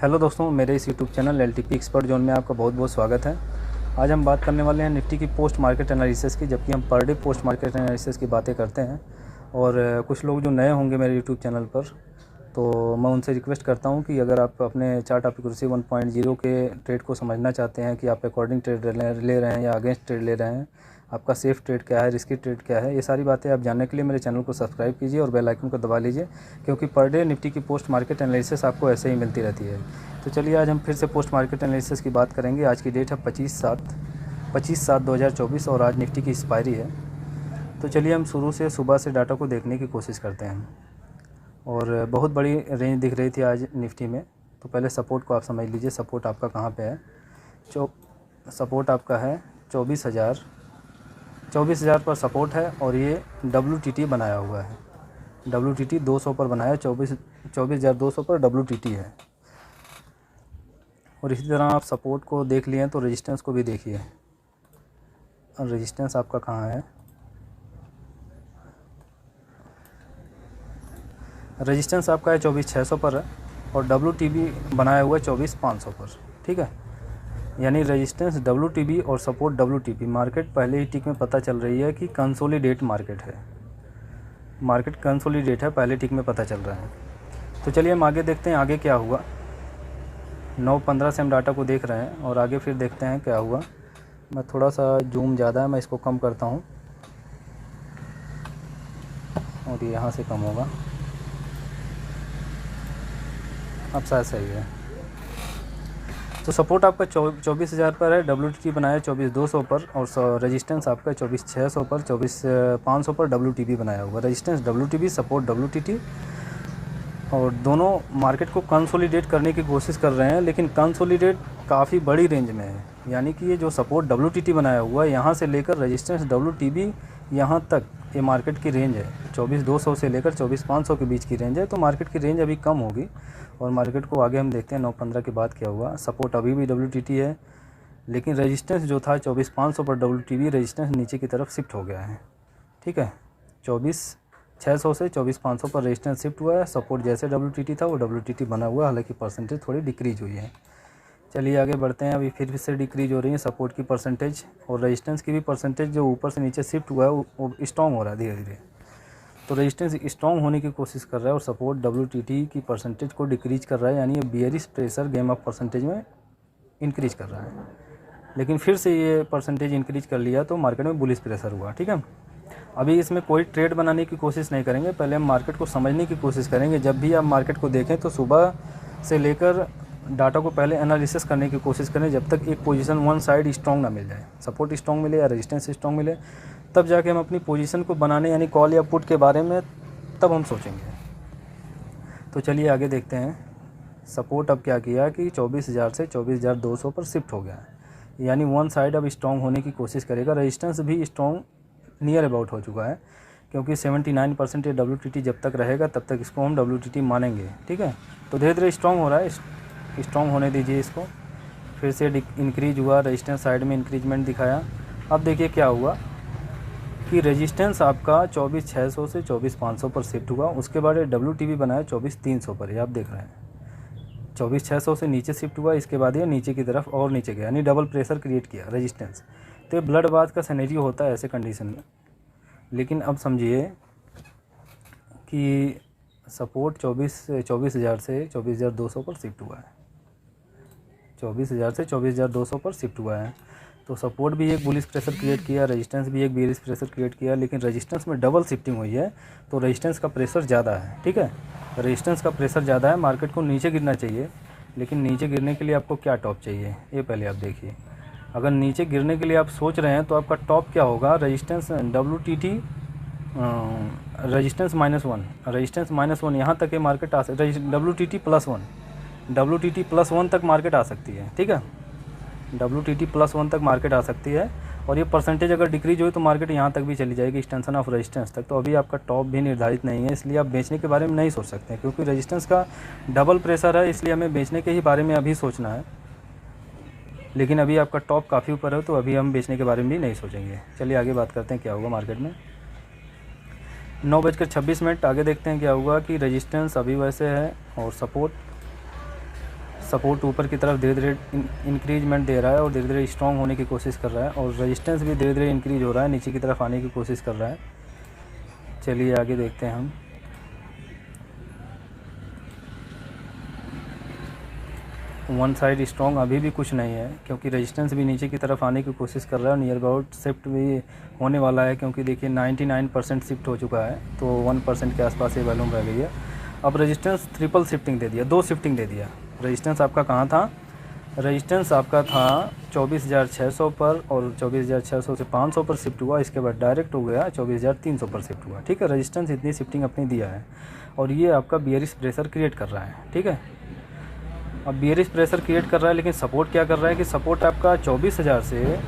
Hello दोस्तों, मेरे इस YouTube channel LTP expert zone में आपका बहुत बहुत स्वागत है। आज हम बात करने वाले हैं निफ्टी की पोस्ट मार्केट एनालिसिस की, जबकि हम per day post market analysis की बातें करते हैं। और कुछ लोग जो नए होंगे मेरे यूट्यूब चैनल पर, तो मैं उनसे रिक्वेस्ट करता हूं कि अगर आप अपने चार्ट एक्यूरेसी 1.0 के ट्रेड को समझना चाहते हैं कि आप अकॉर्डिंग ट्रेड ले रहे हैं या अगेंस्ट ट्रेड ले रहे हैं, आपका सेफ ट्रेड क्या है, रिस्की ट्रेड क्या है, ये सारी बातें आप जानने के लिए मेरे चैनल को सब्सक्राइब कीजिए और बेल आइकन को दबा लीजिए, क्योंकि पर डे निफ्टी की पोस्ट मार्केट एनालिसिस आपको ऐसे ही मिलती रहती है। तो चलिए आज हम फिर से पोस्ट मार्केट एनालिसिस की बात करेंगे। आज की डेट है 25/7/2024 और आज निफ्टी की एक्सपायरी है। तो चलिए हम शुरू से सुबह से डाटा को देखने की कोशिश करते हैं। और बहुत बड़ी रेंज दिख रही थी आज निफ्टी में। तो पहले सपोर्ट को आप समझ लीजिए, सपोर्ट आपका कहाँ पे है। सपोर्ट आपका है 24,000 पर सपोर्ट है और ये WTT बनाया हुआ है। WTT 200 पर बनाया, 24,200 पर WTT है। और इसी तरह आप सपोर्ट को देख लिए तो रेजिस्टेंस को भी देखिए। और रेजिस्टेंस आपका कहाँ है, रेजिस्टेंस आपका है 24,600 पर है और WTB बनाया हुआ है 24,500 पर। ठीक है, यानी रेजिस्टेंस WTB और सपोर्ट WTB। मार्केट पहले ही टिक में पता चल रही है कि कंसोलिडेट मार्केट है, मार्केट कंसोलिडेट है, पहले टिक में पता चल रहा है। तो चलिए हम आगे देखते हैं आगे क्या हुआ। 9:15 से हम डाटा को देख रहे हैं और आगे फिर देखते हैं क्या हुआ। मैं थोड़ा सा जूम ज़्यादा है, मैं इसको कम करता हूँ और ये यहाँ से कम होगा, अब शायद सही है। तो सपोर्ट आपका 24,000 पर है, WTT बनाया 24,200 पर और रेजिस्टेंस आपका 24,600 पर, 24,500 पर WTB बनाया हुआ। रेजिस्टेंस WTB, सपोर्ट WTT, और दोनों मार्केट को कंसोलिडेट करने की कोशिश कर रहे हैं, लेकिन कंसोलिडेट काफ़ी बड़ी रेंज में है। यानी कि ये जो सपोर्ट WTT बनाया हुआ है, यहाँ से लेकर रेजिस्टेंस WTB यहाँ तक ये मार्केट की रेंज है। 24,200 से लेकर 24,500 के बीच की रेंज है। तो मार्केट की रेंज अभी कम होगी और मार्केट को आगे हम देखते हैं 9:15 के बाद क्या हुआ। सपोर्ट अभी भी WTT है, लेकिन रेजिस्टेंस जो था 24,500 पर WTB रेजिस्टेंस नीचे की तरफ शिफ्ट हो गया है। ठीक है, 24,600 से 24,500 पर रेजिस्टेंस शिफ्ट हुआ है। सपोर्ट जैसे WTT था वो WTT बना हुआ है, हालांकि परसेंटेज थोड़ी डिक्रीज हुई है। चलिए आगे बढ़ते हैं। अभी फिर से डिक्रीज हो रही है सपोर्ट की परसेंटेज और रेजिस्टेंस की भी परसेंटेज। जो ऊपर से नीचे शिफ्ट हुआ है वो स्ट्रॉन्ग हो रहा है धीरे धीरे। तो रेजिस्टेंस स्ट्रॉन्ग होने की कोशिश कर रहा है और सपोर्ट WTT की परसेंटेज को डिक्रीज कर रहा है, यानी ये bearish pressure game of percentage में इंक्रीज कर रहा है। लेकिन फिर से ये परसेंटेज इंक्रीज कर लिया तो मार्केट में बुलिश प्रेशर हुआ। ठीक है, अभी इसमें कोई ट्रेड बनाने की कोशिश नहीं करेंगे, पहले हम मार्केट को समझने की कोशिश करेंगे। जब भी आप मार्केट को देखें तो सुबह से लेकर डाटा को पहले एनालिसिस करने की कोशिश करें, जब तक एक पोजीशन वन साइड स्ट्रॉन्ग ना मिल जाए, सपोर्ट स्ट्रॉन्ग मिले या रेजिस्टेंस स्ट्रॉन्ग मिले, तब जाके हम अपनी पोजीशन को बनाने यानी कॉल या पुट के बारे में तब हम सोचेंगे। तो चलिए आगे देखते हैं। सपोर्ट अब क्या किया कि 24,000 से 24,200 पर शिफ्ट हो गया है, यानी वन साइड अब स्ट्रॉन्ग होने की कोशिश करेगा। रेजिस्टेंस भी स्ट्रॉन्ग नियर अबाउट हो चुका है, क्योंकि 79% ये WTT जब तक रहेगा तब तक इसको हम WTT मानेंगे। ठीक है, तो धीरे धीरे स्ट्रॉन्ग हो रहा है, स्ट्रॉन्ग होने दीजिए इसको। फिर से इंक्रीज हुआ, रेजिस्टेंस साइड में इंक्रीजमेंट दिखाया। अब देखिए क्या हुआ कि रेजिस्टेंस आपका 24,600 से 24,500 पर शिफ्ट हुआ। उसके बाद WTB बनाया 24,300 पर, ये आप देख रहे हैं। 24,600 से नीचे शिफ्ट हुआ, इसके बाद ये नीचे की तरफ और नीचे गया, यानी डबल प्रेशर क्रिएट किया रेजिस्टेंस। तो ये ब्लड बाथ का सिनेरियो होता है ऐसे कंडीशन में। लेकिन अब समझिए कि सपोर्ट 24,000 से 24,200 पर शिफ्ट हुआ है, 24,000 से 24,200 पर शिफ्ट हुआ है। तो सपोर्ट भी एक बुलिश प्रेशर क्रिएट किया, रेजिस्टेंस भी एक बेरिश प्रेशर क्रिएट किया, लेकिन रेजिस्टेंस में डबल शिफ्टिंग हुई है तो रेजिस्टेंस का प्रेशर ज़्यादा है। ठीक है, रेजिस्टेंस का प्रेशर ज़्यादा है, मार्केट को नीचे गिरना चाहिए, लेकिन नीचे गिरने के लिए आपको क्या टॉप चाहिए ये पहले आप देखिए। अगर नीचे गिरने के लिए आप सोच रहे हैं तो आपका टॉप क्या होगा, रेजिस्टेंस WTT रेजिस्टेंस -1, रेजिस्टेंस -1 यहाँ तक ये मार्केट आ सकती है। WTT +1 तक मार्केट आ सकती है। ठीक है, WTT +1 तक मार्केट आ सकती है और ये परसेंटेज अगर डिक्रीज हुई तो मार्केट यहाँ तक भी चली जाएगी, एक्सटेंशन ऑफ रेजिस्टेंस तक। तो अभी आपका टॉप भी निर्धारित नहीं है, इसलिए आप बेचने के बारे में नहीं सोच सकते, क्योंकि रेजिस्टेंस का डबल प्रेशर है, इसलिए हमें बेचने के ही बारे में अभी सोचना है। लेकिन अभी आपका टॉप काफ़ी ऊपर है तो अभी हम बेचने के बारे में भी नहीं सोचेंगे। चलिए आगे बात करते हैं क्या हुआ मार्केट में। 9:26 आगे देखते हैं क्या हुआ कि रेजिस्टेंस अभी वैसे है और सपोर्ट सपोर्ट ऊपर की तरफ धीरे धीरे इंक्रीजमेंट दे रहा है और धीरे धीरे स्ट्रॉन्ग होने की कोशिश कर रहा है, और रेजिस्टेंस भी धीरे धीरे इंक्रीज हो रहा है, नीचे की तरफ आने की कोशिश कर रहा है। चलिए आगे देखते हैं हम। वन साइड स्ट्रॉन्ग अभी भी कुछ नहीं है, क्योंकि रेजिस्टेंस भी नीचे की तरफ आने की कोशिश कर रहा है, नियर अबाउट शिफ्ट भी होने वाला है, क्योंकि देखिए 99% शिफ्ट हो चुका है, तो 1% के आसपास ये वैल्यूम रह गई है। अब रेजिस्टेंस ट्रिपल शिफ्टिंग दे दिया, 2 शिफ्टिंग दे दिया। रेजिस्टेंस आपका कहाँ था? रेजिस्टेंस आपका था 24,600 पर, और 24,600 से 500 पर शिफ्ट हुआ, इसके बाद डायरेक्ट हो गया 24,300 पर शिफ्ट हुआ। ठीक है, रेजिस्टेंस इतनी शिफ्टिंग अपनी दिया है, और ये आपका बियरिश प्रेशर क्रिएट कर रहा है। ठीक है, अब बियरिश प्रेशर क्रिएट कर रहा है, लेकिन सपोर्ट क्या कर रहा है कि सपोर्ट आपका 24,000 से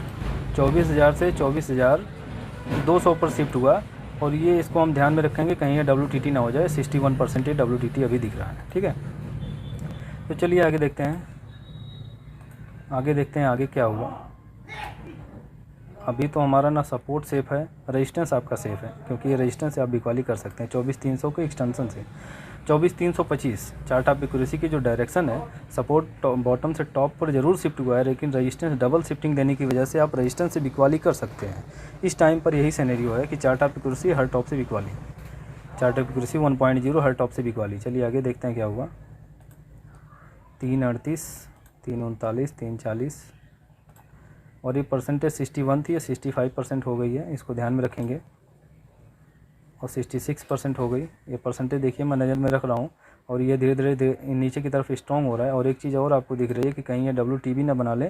24,200 पर शिफ्ट हुआ, और ये इसको हम ध्यान में रखेंगे कहीं ये WTT ना हो जाए। 61% WTT अभी दिख रहा है। ठीक है, तो चलिए आगे देखते हैं, आगे क्या हुआ। अभी तो हमारा ना सपोर्ट सेफ़ है, रेजिस्टेंस आपका सेफ़ है, क्योंकि ये रेजिस्टेंस से आप इक्वाली कर सकते हैं 24,300 के एक्सटेंशन से। 24,325 चार्ट ऑफ एक्यूरेसी की जो डायरेक्शन है, सपोर्ट बॉटम से टॉप पर जरूर शिफ्ट हुआ है, लेकिन रेजिस्टेंस डबल शिफ्टिंग देने की वजह से आप रेजिस्टेंस से इक्वाली कर सकते हैं। इस टाइम पर यही सिनेरियो है कि चार्ट ऑफ एक्यूरेसी हर टॉप से इक्वाली, चार्ट ऑफ एक्यूरेसी 1.0 हर टॉप से इक्वाली। चलिए आगे देखते हैं क्या हुआ। 338, 339, 340, और ये परसेंटेज 61 थी, ये 65% हो गई है, इसको ध्यान में रखेंगे, और 66% हो गई। ये परसेंटेज देखिए मैं नज़र में रख रहा हूँ, और ये धीरे धीरे नीचे की तरफ स्ट्रॉन्ग हो रहा है। और एक चीज़ और आपको दिख रही है कि कहीं ये WTB ना बना ले।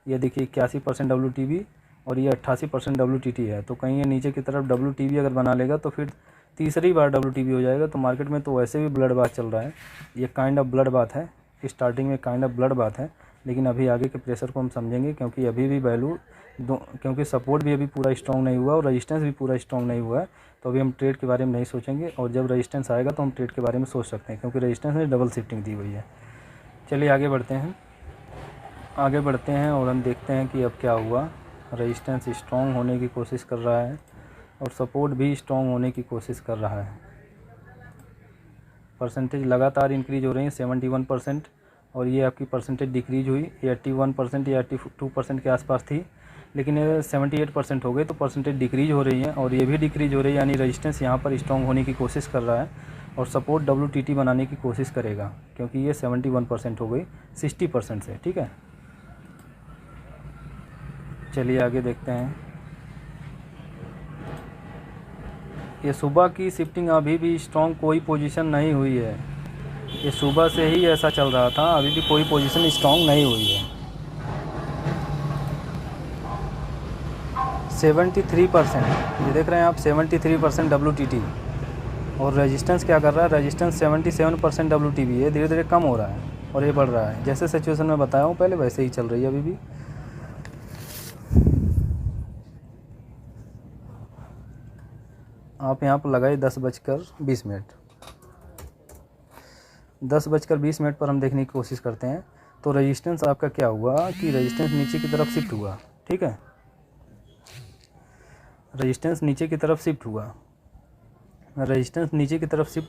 ये देखिए 81% WTB, और ये 88% WTT है, तो कहीं ये नीचे की तरफ WTB अगर बना लेगा तो फिर तीसरी बार WTB हो जाएगा। तो मार्केट में तो वैसे भी ब्लड बाथ चल रहा है, ये काइंड ऑफ ब्लड बाथ है, स्टार्टिंग में काइंड ऑफ ब्लड बाथ है, लेकिन अभी आगे के प्रेशर को हम समझेंगे, क्योंकि अभी भी वैल्यू क्योंकि सपोर्ट भी अभी पूरा स्ट्रॉन्ग नहीं हुआ और रेजिस्टेंस भी पूरा स्ट्रॉन्ग नहीं हुआ है, तो अभी हम ट्रेड के बारे में नहीं सोचेंगे, और जब रेजिस्टेंस आएगा तो हम ट्रेड के बारे में सोच सकते हैं, क्योंकि रेजिस्टेंस में डबल शिफ्टिंग दी हुई है। चलिए आगे बढ़ते हैं और हम देखते हैं कि अब क्या हुआ। रेजिस्टेंस स्ट्रॉन्ग होने की कोशिश कर रहा है, और सपोर्ट भी स्ट्रॉन्ग होने की कोशिश कर रहा है। परसेंटेज लगातार इंक्रीज हो रही है, 71%, और ये आपकी परसेंटेज डिक्रीज हुई, 81% या 82% के आसपास थी, लेकिन ये 78% हो गई, तो परसेंटेज डिक्रीज हो रही है, और ये भी डिक्रीज हो रही है, यानी रेजिस्टेंस यहाँ पर स्ट्रॉन्ग होने की कोशिश कर रहा है, और सपोर्ट WTT बनाने की कोशिश करेगा, क्योंकि ये 71% हो गई 60% से। ठीक है, चलिए आगे देखते हैं। ये सुबह की शिफ्टिंग अभी भी स्ट्रॉन्ग कोई पोजीशन नहीं हुई है, ये सुबह से ही ऐसा चल रहा था, अभी भी कोई पोजीशन स्ट्रॉन्ग नहीं हुई है। 73%, ये देख रहे हैं आप, 73% WTT, और रेजिस्टेंस क्या कर रहा है? रेजिस्टेंस 77% WTB, ये धीरे धीरे कम हो रहा है और ये बढ़ रहा है, जैसे सिचुएशन में बताया हूँ पहले वैसे ही चल रही है अभी भी। आप यहाँ पर लगाइए 10:20, 10:20 पर हम देखने की कोशिश करते हैं। तो रेजिस्टेंस आपका क्या हुआ कि रेजिस्टेंस नीचे की तरफ शिफ्ट हुआ। ठीक है, रेजिस्टेंस नीचे की तरफ शिफ्ट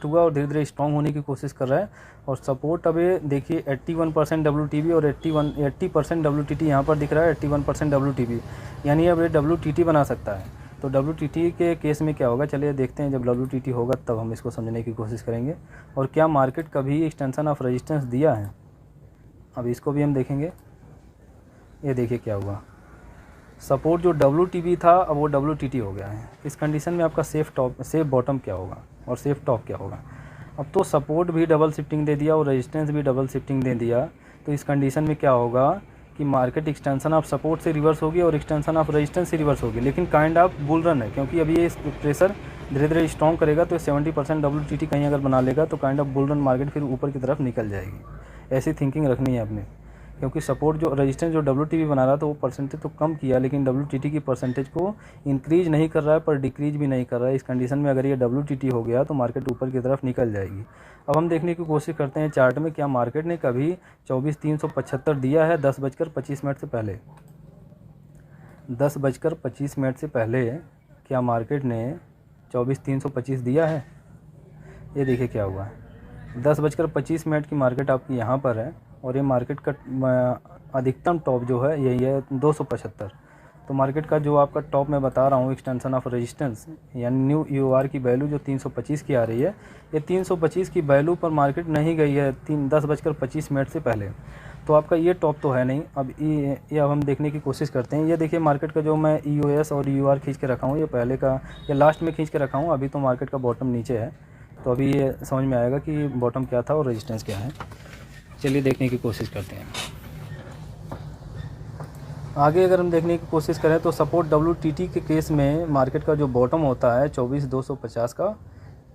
हुआ, और धीरे धीरे स्ट्रॉन्ग होने की कोशिश कर रहा है। और सपोर्ट अभी देखिए 81% WTB और 80% WTT यहाँ पर दिख रहा है, 81% WTB, यानी अब ये WTT बना सकता है। तो WTT के केस में क्या होगा, चलिए देखते हैं, जब WTT होगा तब हम इसको समझने की कोशिश करेंगे। और क्या मार्केट कभी एक्सटेंशन ऑफ रेजिस्टेंस दिया है, अब इसको भी हम देखेंगे। ये देखिए क्या हुआ, सपोर्ट जो WTB था अब वो WTT हो गया है। इस कंडीशन में आपका सेफ बॉटम क्या होगा और सेफ टॉप क्या होगा? अब तो सपोर्ट भी डबल शिफ्टिंग दे दिया और रेजिस्टेंस भी डबल शिफ्टिंग दे दिया, तो इस कंडीशन में क्या होगा कि मार्केट एक्सटेंशन ऑफ सपोर्ट से रिवर्स होगी और एक्सटेंशन ऑफ रेजिस्टेंस से रिवर्स होगी, लेकिन काइंड ऑफ बुल रन है, क्योंकि अभी ये प्रेशर धीरे धीरे स्ट्रॉन्ग करेगा, तो 70% WTT कहीं अगर बना लेगा तो kind of bull run, market फिर ऊपर की तरफ निकल जाएगी। ऐसी थिंकिंग रखनी है आपने, क्योंकि सपोर्ट जो रेजिस्टेंस जो WTB बना रहा था वो परसेंटेज तो कम किया, लेकिन WTT की परसेंटेज को इंक्रीज नहीं कर रहा है, पर डिक्रीज भी नहीं कर रहा है। इस कंडीशन में अगर ये WTT हो गया तो मार्केट ऊपर की तरफ निकल जाएगी। अब हम देखने की कोशिश करते हैं चार्ट में, क्या मार्केट ने कभी 24,375 दिया है 10:25 से पहले? 10:25 से पहले क्या मार्केट ने 24,325 दिया है? ये देखिए क्या हुआ है, 10:25 की मार्केट आपकी यहाँ पर है और ये मार्केट का अधिकतम टॉप जो है यही है 275। तो मार्केट का जो आपका टॉप मैं बता रहा हूँ एक्सटेंशन ऑफ रेजिस्टेंस यानी न्यू ईओआर की वैल्यू जो 325 की आ रही है, ये 325 की वैल्यू पर मार्केट नहीं गई है 10:25 से पहले। तो आपका ये टॉप तो है नहीं। अब ये अब हम देखने की कोशिश करते हैं। ये देखिए मार्केट का जो मैं ईओएस और ईओआर खींच के रखा हूँ, ये पहले का या लास्ट में खींच के रखा हूँ। अभी तो मार्केट का बॉटम नीचे है, तो अभी ये समझ में आएगा कि बॉटम क्या था और रेजिस्टेंस क्या है। चलिए देखने की कोशिश करते हैं। आगे अगर हम देखने की कोशिश करें तो सपोर्ट WTT के केस में मार्केट का जो बॉटम होता है 24,250 का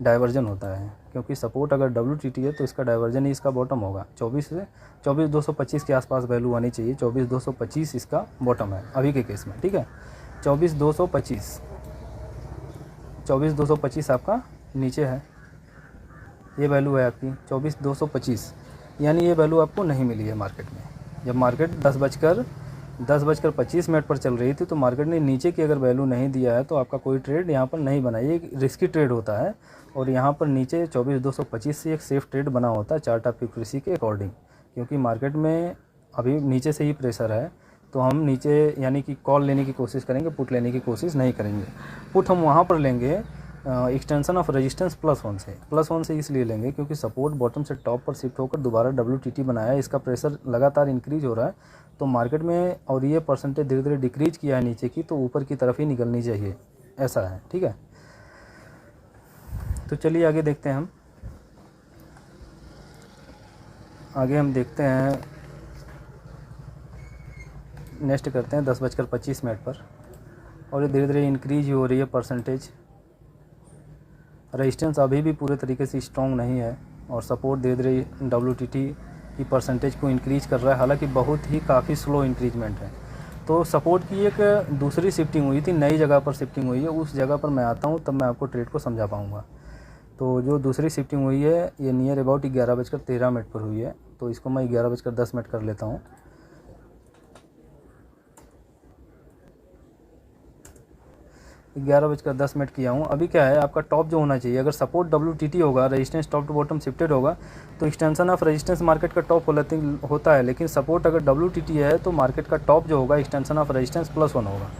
डाइवर्जन होता है, क्योंकि सपोर्ट अगर WTT है तो इसका डाइवर्जन ही इसका बॉटम होगा। 24,225 के आसपास वैल्यू आनी चाहिए। 24,225 इसका बॉटम है अभी के केस में, ठीक है। 24,225 आपका नीचे है, ये वैल्यू है आपकी 24,225, यानी ये वैल्यू आपको नहीं मिली है मार्केट में। जब मार्केट 10:25 पर चल रही थी तो मार्केट ने नीचे की अगर वैल्यू नहीं दिया है तो आपका कोई ट्रेड यहाँ पर नहीं बना। ये एक रिस्की ट्रेड होता है और यहाँ पर नीचे 24,225 से एक सेफ ट्रेड बना होता है चार्ट ऑफ एक्यूरेसी के अकॉर्डिंग, क्योंकि मार्केट में अभी नीचे से ही प्रेशर है। तो हम नीचे यानी कि कॉल लेने की कोशिश करेंगे, पुट लेने की कोशिश नहीं करेंगे। पुट हम वहाँ पर लेंगे एक्सटेंशन ऑफ रेजिस्टेंस +1 से इसलिए लेंगे क्योंकि सपोर्ट बॉटम से टॉप पर शिफ्ट होकर दोबारा WTT बनाया है। इसका प्रेशर लगातार इंक्रीज हो रहा है तो मार्केट में, और ये परसेंटेज धीरे धीरे डिक्रीज किया है नीचे की, तो ऊपर की तरफ ही निकलनी चाहिए, ऐसा है, ठीक है। तो चलिए आगे देखते हैं। हम देखते हैं, नेक्स्ट करते हैं 10:25 पर, और ये धीरे धीरे इंक्रीज हो रही है परसेंटेज। रेजिस्टेंस अभी भी पूरे तरीके से स्ट्रॉन्ग नहीं है और सपोर्ट धीरे धीरे WTT की परसेंटेज को इंक्रीज कर रहा है, हालांकि बहुत ही काफ़ी स्लो इंक्रीजमेंट है। तो सपोर्ट की एक दूसरी शिफ्टिंग हुई थी, नई जगह पर शिफ्टिंग हुई है, उस जगह पर मैं आता हूँ तब मैं आपको ट्रेड को समझा पाऊँगा। तो जो दूसरी शिफ्टिंग हुई है ये नियर अबाउट 11:13 पर हुई है, तो इसको मैं 11:10 कर लेता हूँ। 11:10 किया हूँ। अभी क्या है, आपका टॉप जो होना चाहिए, अगर सपोर्ट WTT होगा, resistance top to bottom shifted होगा तो एक्सटेंशन ऑफ रेजिस्टेंस मार्केट का टॉप होता है, लेकिन सपोर्ट अगर WTT है तो मार्केट का टॉप जो होगा एक्सटेंशन ऑफ रेजिस्टेंस +1 होगा।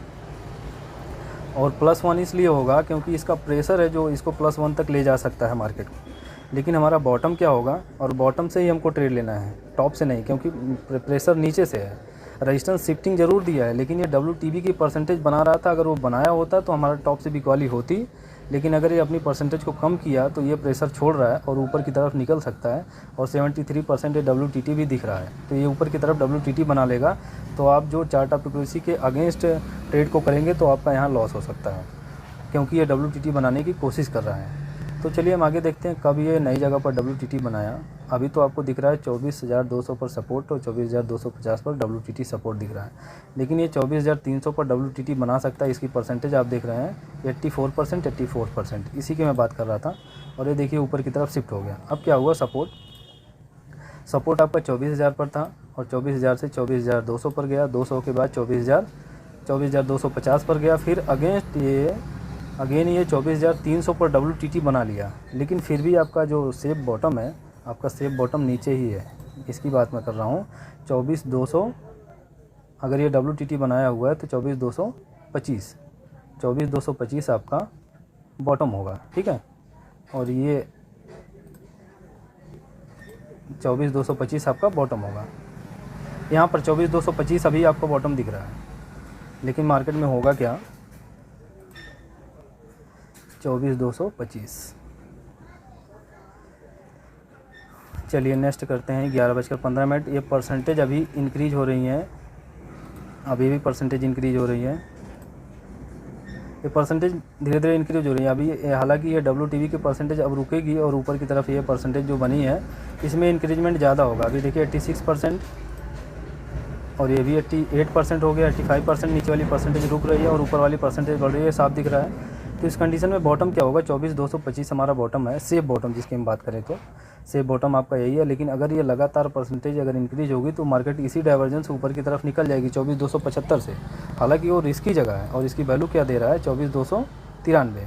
और +1 इसलिए होगा क्योंकि इसका प्रेशर है जो इसको +1 तक ले जा सकता है मार्केट को। लेकिन हमारा बॉटम क्या होगा, और बॉटम से ही हमको ट्रेड लेना है, टॉप से नहीं, क्योंकि प्रेशर नीचे से है। रेजिस्टेंस शिफ्टिंग जरूर दिया है लेकिन ये WTB की परसेंटेज बना रहा था, अगर वो बनाया होता तो हमारा टॉप से भी इक्वली होती, लेकिन अगर ये अपनी परसेंटेज को कम किया तो ये प्रेशर छोड़ रहा है और ऊपर की तरफ निकल सकता है। और 73% WTT भी दिख रहा है, तो ये ऊपर की तरफ WTT बना लेगा तो आप जो चार्ट ऑफ एक्यूरेसी के अगेंस्ट ट्रेड को करेंगे तो आपका यहाँ लॉस हो सकता है, क्योंकि ये WTT बनाने की कोशिश कर रहा है। तो चलिए हम आगे देखते हैं कब ये नई जगह पर WTT बनाया। अभी तो आपको दिख रहा है 24,200 पर सपोर्ट और 24,250 पर WTT सपोर्ट दिख रहा है, लेकिन ये 24,300 पर WTT बना सकता है। इसकी परसेंटेज आप देख रहे हैं 84%, इसी की मैं बात कर रहा था। और ये देखिए ऊपर की तरफ शिफ्ट हो गया। अब क्या हुआ, सपोर्ट आपका 24,000 पर था और 24,000 से 24,200 पर गया, 200 के बाद 24,250 पर गया, फिर अगेंस्ट ये 24,300 पर WTT बना लिया। लेकिन फिर भी आपका जो सेफ बॉटम है, आपका सेफ बॉटम नीचे ही है, इसकी बात मैं कर रहा हूँ। 24,200 अगर ये WTT बनाया हुआ है तो 24,225 आपका बॉटम होगा, ठीक है। और ये 24,225 आपका बॉटम होगा। यहाँ पर 24,225 अभी आपको बॉटम दिख रहा है, लेकिन मार्केट में होगा क्या, 24,225। चलिए नेक्स्ट करते हैं 11:15। ये परसेंटेज अभी इंक्रीज हो रही है, अभी भी परसेंटेज इंक्रीज हो रही है। ये परसेंटेज धीरे धीरे इंक्रीज हो रही है। अभी हालांकि ये WTB की परसेंटेज अब रुकेगी और ऊपर की तरफ ये परसेंटेज जो बनी है इसमें इंक्रीजमेंट ज़्यादा होगा। अभी देखिए 86% और ये भी 88% हो गया, 85%। नीचे वाली परसेंटेज रुक रही है और ऊपर वाली परसेंटेज बढ़ रही है, साफ दिख रहा है। तो इस कंडीशन में बॉटम क्या होगा, 24,225 हमारा बॉटम है, सेफ बॉटम जिसकी हम बात करें तो सेफ बॉटम आपका यही है। लेकिन अगर ये लगातार परसेंटेज अगर इंक्रीज होगी तो मार्केट इसी डाइवर्जन से ऊपर की तरफ निकल जाएगी 24,275 से। हालांकि वो रिस्की जगह है और इसकी वैल्यू क्या दे रहा है, 24,293।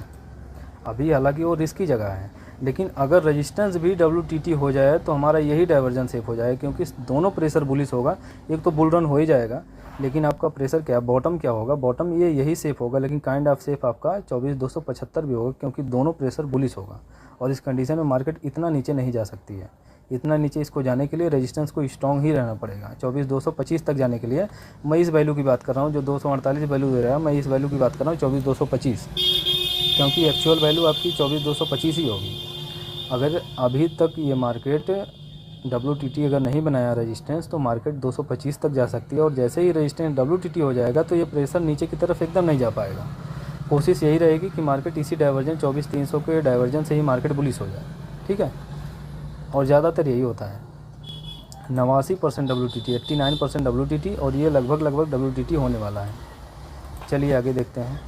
अभी हालांकि वो रिस्की जगह है, लेकिन अगर रेजिस्टेंस भी WTT हो जाए तो हमारा यही डाइवर्जन सेफ हो जाए, क्योंकि दोनों प्रेशर बुलिश होगा। एक तो बुल रन हो ही जाएगा, लेकिन आपका प्रेशर क्या, बॉटम क्या होगा, बॉटम ये यही सेफ होगा, लेकिन काइंड ऑफ सेफ आपका 24,275 भी होगा, क्योंकि दोनों प्रेशर बुलिश होगा। और इस कंडीशन में मार्केट इतना नीचे नहीं जा सकती है। इतना नीचे इसको जाने के लिए रेजिस्टेंस को स्ट्रॉन्ग ही रहना पड़ेगा। 24,225 तक जाने के लिए मैं इस वैल्यू की बात कर रहा हूँ, जो 248 वैल्यू दे रहा है, मैं इस वैल्यू की बात कर रहा हूँ 24,225, क्योंकि एक्चुअल वैल्यू आपकी 24,225 ही होगी। अगर अभी तक ये मार्केट WTT अगर नहीं बनाया रेजिस्टेंस, तो मार्केट 225 तक जा सकती है, और जैसे ही रेजिस्टेंस WTT हो जाएगा तो ये प्रेशर नीचे की तरफ एकदम नहीं जा पाएगा। कोशिश यही रहेगी कि मार्केट इसी डाइवर्जन 24,300 के डाइवर्जन से ही मार्केट बुलिश हो जाए, ठीक है। और ज़्यादातर यही होता है, 89% WTT, 89% WTT, और ये लगभग WTT होने वाला है। चलिए आगे देखते हैं।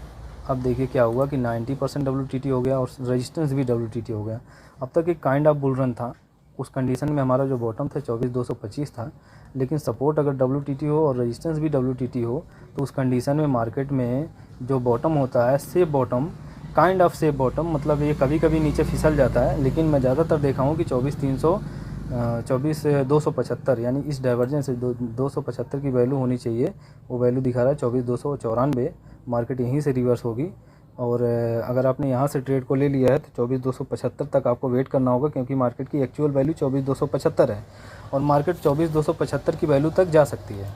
अब देखिए क्या हुआ कि 90% WTT हो गया और रेजिस्टेंस भी WTT हो गया। अब तक एक काइंड ऑफ बुल रन था, उस कंडीशन में हमारा जो बॉटम था 24,225 था, लेकिन सपोर्ट अगर WTT हो और रेजिस्टेंस भी WTT हो, तो उस कंडीशन में मार्केट में जो बॉटम होता है, safe bottom, kind of safe bottom, मतलब ये कभी कभी नीचे फिसल जाता है, लेकिन मैं ज़्यादातर देखा हूँ कि 24,275 यानी इस डाइवर्जन से 275 की वैल्यू होनी चाहिए, वो वैल्यू दिखा रहा है 24,294। मार्केट यहीं से रिवर्स होगी, और अगर आपने यहाँ से ट्रेड को ले लिया है तो 24,275 तक आपको वेट करना होगा, क्योंकि मार्केट की एक्चुअल वैल्यू 24,275 है, और मार्केट 24,275 की वैल्यू तक जा सकती है।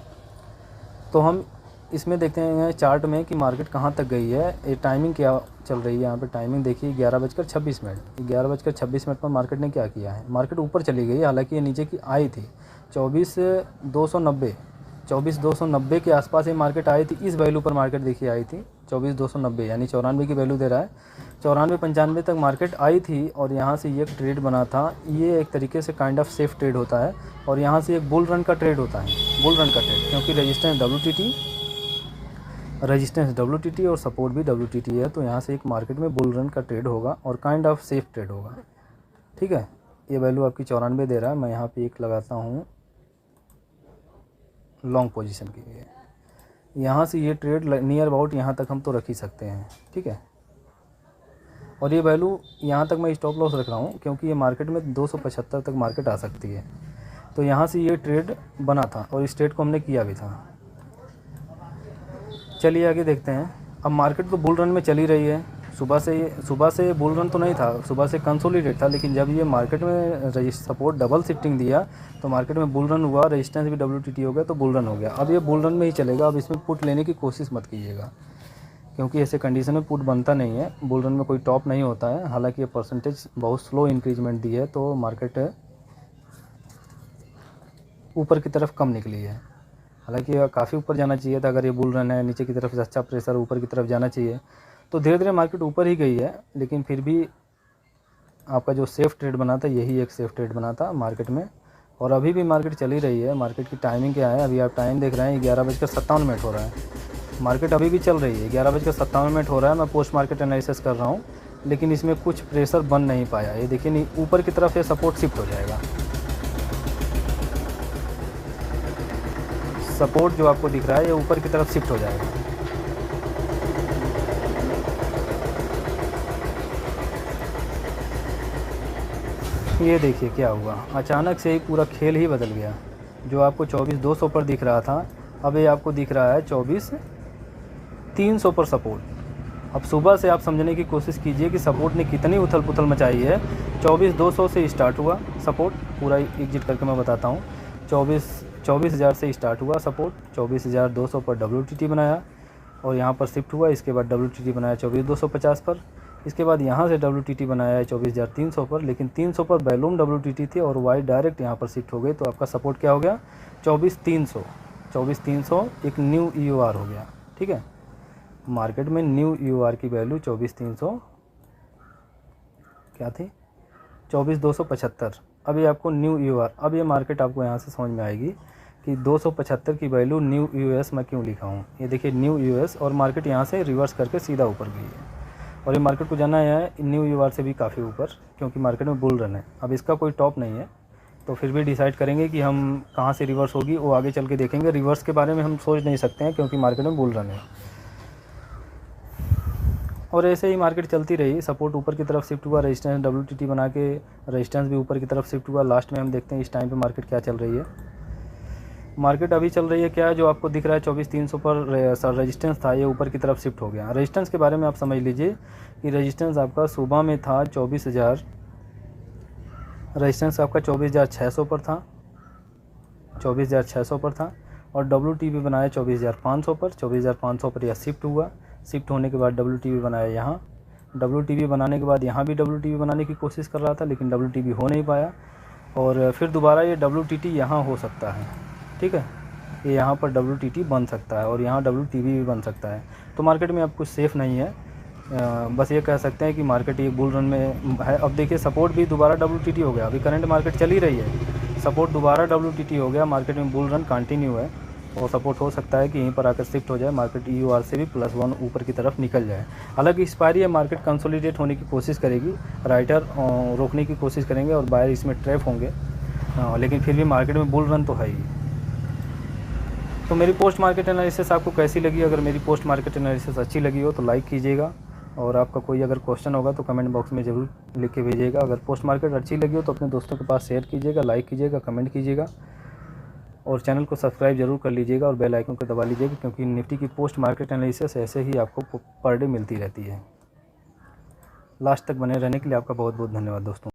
तो हम इसमें देखते हैं चार्ट में कि मार्केट कहाँ तक गई है, ये टाइमिंग क्या चल रही है। यहाँ पे टाइमिंग देखिए 11:26। 11:26 पर मार्केट ने क्या किया है, मार्केट ऊपर चली गई, हालांकि ये नीचे की आई थी 24,290 के आसपास ये मार्केट आई थी। इस वैल्यू पर मार्केट देखिए आई थी 24,290, यानी 94 की वैल्यू दे रहा है। 94-95 तक मार्केट आई थी, और यहाँ से ये ट्रेड बना था। ये एक तरीके से काइंड ऑफ सेफ ट्रेड होता है, और यहाँ से एक बुल रन का ट्रेड होता है, बुल रन का ट्रेड, क्योंकि रेजिस्टेंस WTT और सपोर्ट भी WTT है, तो यहाँ से एक मार्केट में बुल रन का ट्रेड होगा और काइंड ऑफ सेफ ट्रेड होगा, ठीक है। ये वैल्यू आपकी 94 दे रहा है। मैं यहाँ पे एक लगाता हूँ लॉन्ग पोजीशन के लिए। यहाँ से ये ट्रेड नियर अबाउट यहाँ तक हम तो रख ही सकते हैं, ठीक है। और ये वैल्यू यहाँ तक मैं स्टॉप लॉस रख रहा हूँ, क्योंकि ये मार्केट में 275 तक मार्केट आ सकती है। तो यहाँ से ये ट्रेड बना था, और इस ट्रेड को हमने किया भी था। चलिए आगे देखते हैं। अब मार्केट तो बुल रन में चली रही है, सुबह से बुल रन तो नहीं था, सुबह से कंसोलिडेट था, लेकिन जब ये मार्केट में सपोर्ट डबल शिफ्टिंग दिया तो मार्केट में बुल रन हुआ, रेजिस्टेंस भी WTT हो गया, तो बुल रन हो गया। अब ये बुल रन में ही चलेगा। अब इसमें पुट लेने की कोशिश मत कीजिएगा, क्योंकि ऐसे कंडीशन में पुट बनता नहीं है। बुल रन में कोई टॉप नहीं होता है, हालांकि ये परसेंटेज बहुत स्लो इंक्रीजमेंट दी है, तो मार्केट ऊपर की तरफ कम निकली है। हालांकि काफ़ी ऊपर जाना चाहिए था, अगर ये बुल रन है, नीचे की तरफ से अच्छा प्रेशर ऊपर की तरफ जाना चाहिए। तो धीरे धीरे मार्केट ऊपर ही गई है, लेकिन फिर भी आपका जो सेफ ट्रेड बना था, यही एक सेफ ट्रेड बना था मार्केट में। और अभी भी मार्केट चली रही है। मार्केट की टाइमिंग क्या है, अभी आप टाइम देख रहे हैं 11:57 हो रहा है। मार्केट अभी भी चल रही है, 11:57 हो रहा है। मैं पोस्ट मार्केट एनालिसिस कर रहा हूँ, लेकिन इसमें कुछ प्रेशर बन नहीं पाया। ये देखिए, नहीं ऊपर की तरफ ये सपोर्ट शिफ्ट हो जाएगा। सपोर्ट जो आपको दिख रहा है, ये ऊपर की तरफ शिफ्ट हो जाएगा। ये देखिए क्या हुआ, अचानक से ही पूरा खेल ही बदल गया। जो आपको 24,200 पर दिख रहा था, अब ये आपको दिख रहा है 24,300 पर सपोर्ट। अब सुबह से आप समझने की कोशिश कीजिए कि सपोर्ट ने कितनी उथल पुथल मचाई है। 24,200 से स्टार्ट हुआ सपोर्ट, पूरा एग्जिट करके मैं बताता हूँ। 24,000 से स्टार्ट हुआ सपोर्ट, 24,200 पर WTT बनाया, और यहाँ पर शिफ्ट हुआ। इसके बाद WTT बनाया 24,250 पर। इसके बाद यहाँ से WTT बनाया है 24,300 पर, लेकिन 300 पर बैलूम WTT थी, और वाई डायरेक्ट यहाँ पर शिफ्ट हो गई। तो आपका सपोर्ट क्या हो गया, 24,300 एक न्यू EOR हो गया, ठीक है। मार्केट में न्यू EOR की वैल्यू 24,300 क्या थी, 24,275। अब ये आपको न्यू EOR, अब ये मार्केट आपको यहाँ से समझ में आएगी कि 275 की वैल्यू न्यू EOS मैं क्यों लिखा हूँ। ये देखिए न्यू EOS, और मार्केट यहाँ से रिवर्स करके सीधा ऊपर गई है, और ये मार्केट को जाना है न्यू EOR से भी काफ़ी ऊपर, क्योंकि मार्केट में बुल रन है। अब इसका कोई टॉप नहीं है, तो फिर भी डिसाइड करेंगे कि हम कहाँ से रिवर्स होगी, वो आगे चल के देखेंगे। रिवर्स के बारे में हम सोच नहीं सकते हैं, क्योंकि मार्केट में बुल रन है। और ऐसे ही मार्केट चलती रही, सपोर्ट ऊपर की तरफ शिफ्ट हुआ, रेजिस्टेंस WTT बना के रेजिस्टेंस भी ऊपर की तरफ शिफ्ट हुआ। लास्ट में हम देखते हैं इस टाइम पे मार्केट क्या चल रही है। मार्केट अभी चल रही है क्या, जो आपको दिख रहा है 24,300 पर रेजिस्टेंस था, ये ऊपर की तरफ शिफ्ट हो गया। रेजिस्टेंस के बारे में आप समझ लीजिए कि रेजिस्टेंस आपका सुबह में था 24,000, रेजिस्टेंस आपका 24,600 पर था, 24,600 पर था। और WTP बनाया 24,500 पर, 24,500 पर यह शिफ्ट हुआ। शिफ्ट होने के बाद WTP बनाया यहाँ, WTP बनाने के बाद यहाँ भी WTP बनाने की कोशिश कर रहा था, लेकिन WTP हो नहीं पाया। और फिर दोबारा ये WTT यहाँ हो सकता है, ठीक है, ये यहाँ पर WTT बन सकता है और यहाँ WTP भी बन सकता है। तो मार्केट में अब कुछ सेफ़ नहीं है। बस ये कह सकते हैं कि मार्केट ये बुल रन में है। अब देखिए सपोर्ट भी दोबारा WTT हो गया, अभी करंट मार्केट चल ही रही है, सपोर्ट दोबारा WTT हो गया, मार्केट में बुल रन कंटिन्यू है। और सपोर्ट हो सकता है कि यहीं पर आकर शिफ्ट हो जाए, मार्केट EUR से भी +1 ऊपर की तरफ निकल जाए। हालांकि एक्सपायरी है, मार्केट कंसोलिडेट होने की कोशिश करेगी, राइटर रोकने की कोशिश करेंगे और बायर इसमें ट्रैप होंगे, लेकिन फिर भी मार्केट में बुल रन तो है ही। तो मेरी पोस्ट मार्केट एनालिसिस आपको कैसी लगी? अगर मेरी पोस्ट मार्केट एनालिसिस अच्छी लगी हो तो लाइक कीजिएगा, और आपका कोई अगर क्वेश्चन होगा तो कमेंट बॉक्स में ज़रूर लिख के भेजिएगा। अगर पोस्ट मार्केट अच्छी लगी हो तो अपने दोस्तों के पास शेयर कीजिएगा, लाइक कीजिएगा, कमेंट कीजिएगा, और चैनल को सब्सक्राइब जरूर कर लीजिएगा और बेल आइकन को दबा लीजिएगा, क्योंकि निफ्टी की पोस्ट मार्केट एनालिसिस ऐसे ही आपको पर डे मिलती रहती है। लास्ट तक बने रहने के लिए आपका बहुत बहुत धन्यवाद दोस्तों।